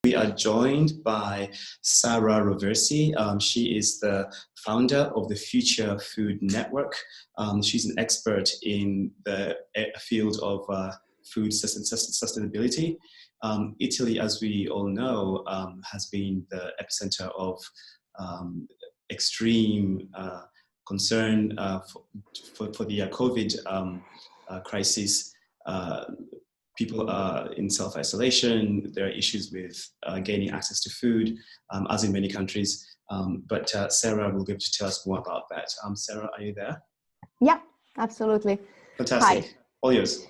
We are joined by Sara Roversi. She is the founder of the Future Food Network. She's an expert in the field of food sustainability. Italy, as we all know, has been the epicenter of extreme concern for the COVID crisis. People are in self-isolation. There are issues with gaining access to food, as in many countries. But Sara will be able to tell us more about that. Sara, are you there? Yeah, absolutely. Fantastic. Hi. All yours.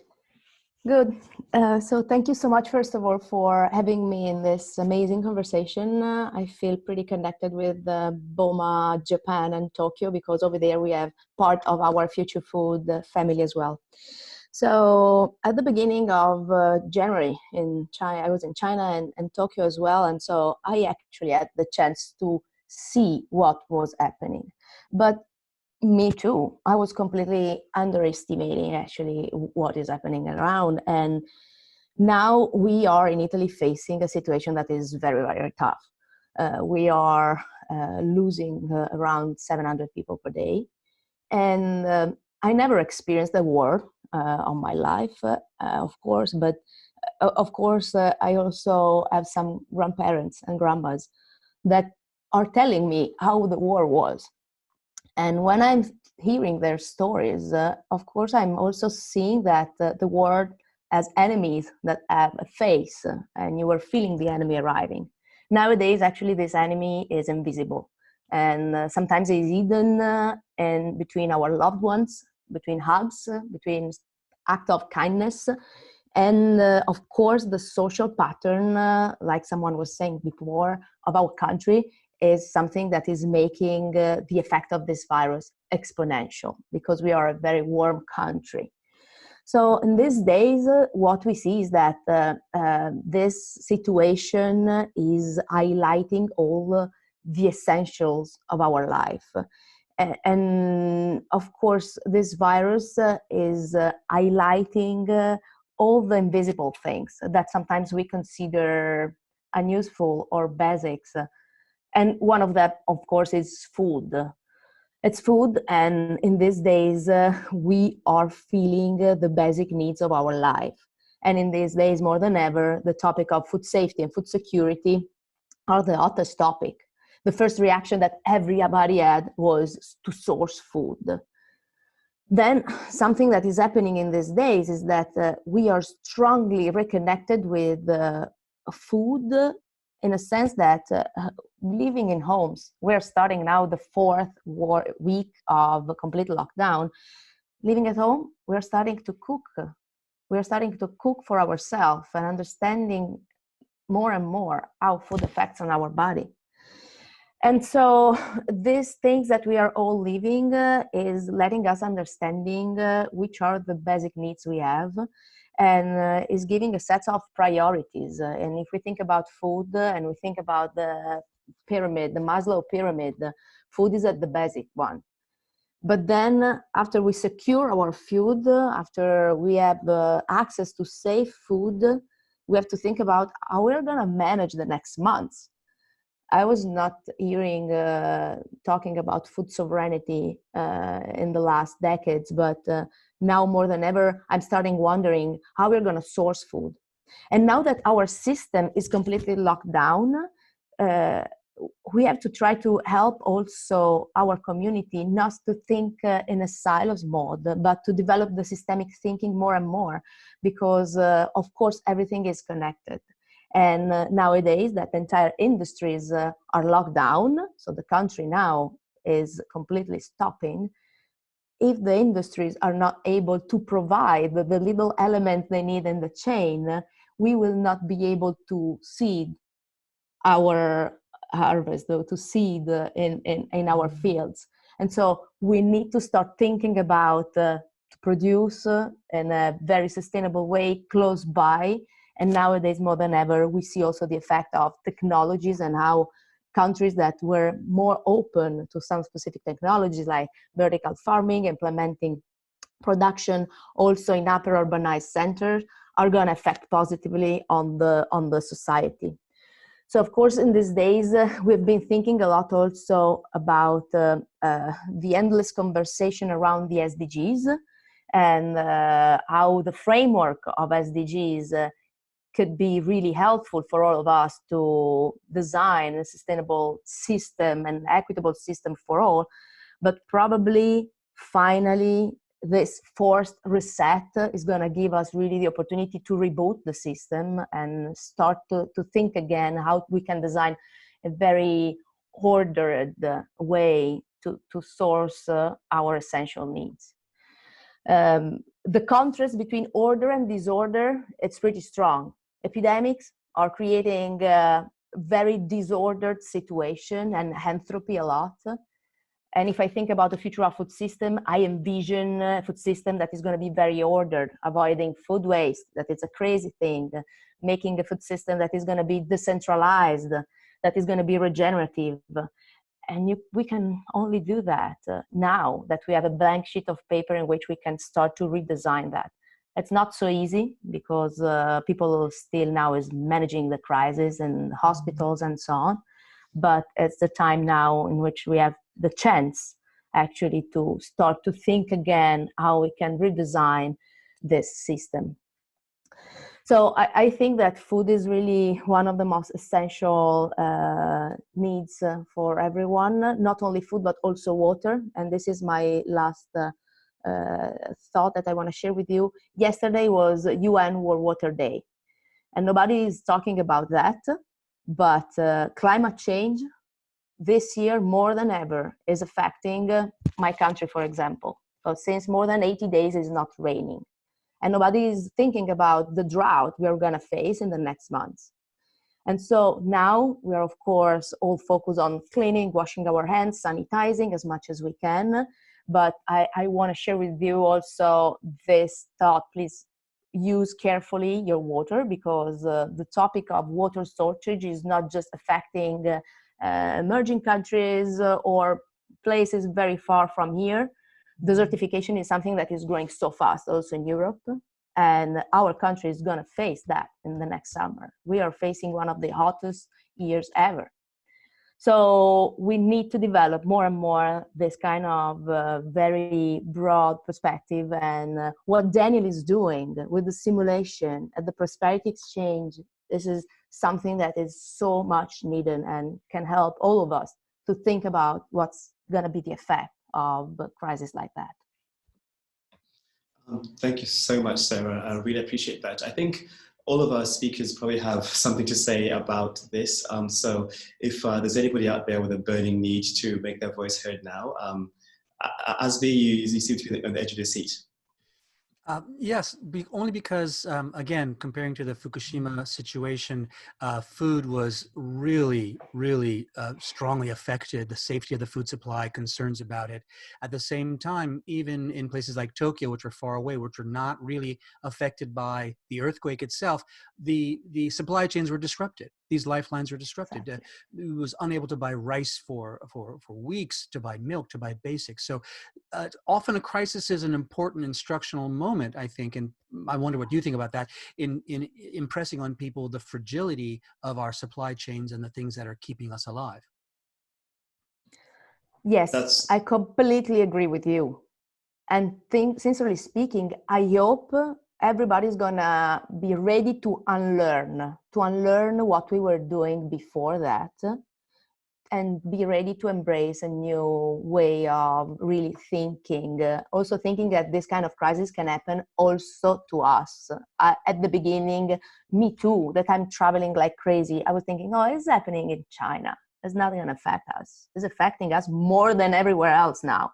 Good. So thank you so much, first of all, for having me in this amazing conversation. I feel pretty connected with Boma, Japan, and Tokyo, because over there we have part of our Future Food family as well. So at the beginning of January in China, I was in China and Tokyo as well. And so I actually had the chance to see what was happening. But me too, I was completely underestimating actually what is happening around. And now we are in Italy facing a situation that is very, very tough. We are losing around 700 people per day. And I never experienced a war on my life, of course, but of course, I also have some grandparents and grandmas that are telling me how the war was. And when I'm hearing their stories, of course, I'm also seeing that the world has enemies that have a face, and you are feeling the enemy arriving. Nowadays, actually, this enemy is invisible. And sometimes it's hidden in between our loved ones, between hugs, between acts of kindness. And of course, the social pattern, like someone was saying before, of our country is something that is making the effect of this virus exponential, because we are a very warm country. So in these days, what we see is that this situation is highlighting all the essentials of our life. And of course, this virus is highlighting all the invisible things that sometimes we consider unuseful or basics. And one of them, of course, is food. It's food, and in these days, we are feeling the basic needs of our life. And in these days, more than ever, the topic of food safety and food security are the hottest topic. The first reaction that everybody had was to source food. Then something that is happening in these days is that we are strongly reconnected with food, in a sense that living in homes, we're starting now the fourth week of complete lockdown. Living at home, we're starting to cook. We're starting to cook for ourselves and understanding more and more how food affects on our body. And so these things that we are all living is letting us understanding which are the basic needs we have, and is giving a set of priorities. And if we think about food and we think about the pyramid, the Maslow pyramid, food is at the basic one. But then after we secure our food, after we have access to safe food, we have to think about how we're going to manage the next months. I was not hearing talking about food sovereignty in the last decades, but now more than ever, I'm starting wondering how we're going to source food. And now that our system is completely locked down, we have to try to help also our community not to think in a silos mode, but to develop the systemic thinking more and more, because of course, everything is connected. And nowadays, that entire industries are locked down. So the country now is completely stopping. If the industries are not able to provide the little element they need in the chain, we will not be able to seed our harvest, though, to seed in our fields. And so we need to start thinking about to produce in a very sustainable way close by. And nowadays, more than ever, we see also the effect of technologies and how countries that were more open to some specific technologies like vertical farming, implementing production also in hyper-urbanized centers, are going to affect positively on the society. So of course, in these days, we've been thinking a lot also about the endless conversation around the SDGs and how the framework of SDGs could be really helpful for all of us to design a sustainable system and equitable system for all. But probably, finally, this forced reset is going to give us really the opportunity to reboot the system and start to think again how we can design a very ordered way to source our essential needs. The contrast between order and disorder, it's pretty strong. Epidemics are creating a very disordered situation and entropy a lot. And if I think about the future of food system, I envision a food system that is going to be very ordered, avoiding food waste, that it's a crazy thing, making a food system that is going to be decentralized, that is going to be regenerative. And we can only do that now that we have a blank sheet of paper in which we can start to redesign that. It's not so easy because people still now is managing the crisis and hospitals and so on. But it's the time now in which we have the chance actually to start to think again how we can redesign this system. So I think that food is really one of the most essential needs for everyone, not only food, but also water. And this is my last thought that I want to share with you. Yesterday was UN World Water Day, and nobody is talking about that, but climate change this year more than ever is affecting my country, for example. So since more than 80 days it's not raining. And nobody is thinking about the drought we are going to face in the next months. And so now we are, of course, all focused on cleaning, washing our hands, sanitizing as much as we can. But I want to share with you also this thought. Please use carefully your water, because the topic of water shortage is not just affecting emerging countries or places very far from here. Desertification is something that is growing so fast also in Europe, and our country is going to face that in the next summer. We are facing one of the hottest years ever. So we need to develop more and more this kind of very broad perspective, and what Daniel is doing with the simulation at the Prosperity Exchange, this is something that is so much needed and can help all of us to think about what's going to be the effect of a crisis like that. Thank you so much, Sarah. I really appreciate that. I think all of our speakers probably have something to say about this. So if there's anybody out there with a burning need to make their voice heard now, Asbi, you seem to be on the edge of your seat. Yes, only because, again, comparing to the Fukushima situation, food was really, really strongly affected, the safety of the food supply, concerns about it. At the same time, even in places like Tokyo, which are far away, which are not really affected by the earthquake itself, the supply chains were disrupted. These lifelines were disrupted. Exactly. It was unable to buy rice for weeks, to buy milk, to buy basics. So often a crisis is an important instructional moment, I think, and I wonder what you think about that, in impressing on people the fragility of our supply chains and the things that are keeping us alive. Yes, I completely agree with you. And sincerely speaking, I hope everybody's gonna be ready to unlearn what we were doing before that, and be ready to embrace a new way of really thinking. Also thinking that this kind of crisis can happen also to us. At the beginning, me too, that I'm traveling like crazy. I was thinking, oh, it's happening in China. It's not gonna affect us. It's affecting us more than everywhere else now.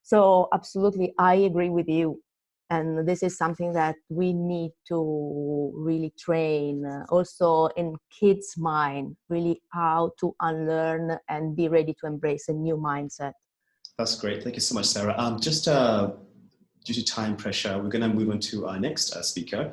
So absolutely, I agree with you. And this is something that we need to really train also in kids' mind, really how to unlearn and be ready to embrace a new mindset. That's great. Thank you so much, Sarah. Just due to time pressure, we're going to move on to our next speaker.